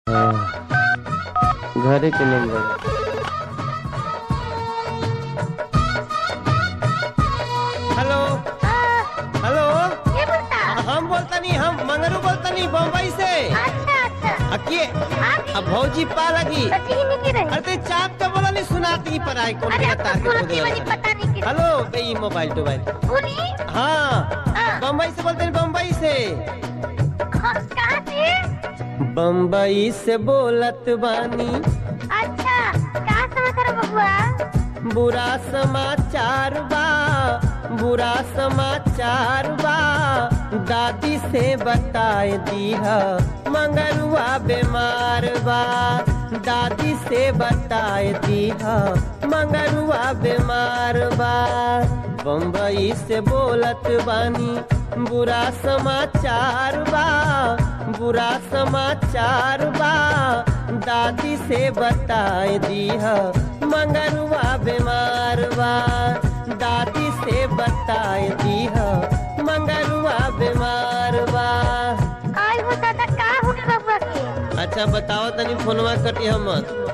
हाँ, घरे के नंबर। हेलो हाँ, हेलो। ये बोलता। हम बोलता नहीं, हम मंगरू बोलता नहीं, बम्बई से। अच्छा अच्छा। अकिए आप अब भौजी पा लगी। सची ही नहीं रही। अरे चाप तो बोला नहीं, सुनाती पर आई कौन अरे बता आपको के बोलती वाली पता नहीं कि हेलो बे मोबाइल बोली। हाँ हाँ। बम्बई से बोलते हैं, बम्बई से। कहाँ से? बम्बई से बोलत बानी। अच्छा, क्या समाचार बबुआ? बुरा समाचार बा, बुरा समाचार बा। दादी से बताए दीहा मंगरुआ बीमार बा। दादी से बताए दीहा मंगरुआ बीमार बा। बम्बई से बोलत बानी, बुरा समाचार बा, बुरा समाचार बा। दादी से बताए दीहा मंगरुआ बीमार बा। दादी से बताए दीहा मंगरुआ बीमार बा। आई हो दादा, का हो गया बबुआ के? अच्छा बताओ तनी फोनवा कटी हम मत।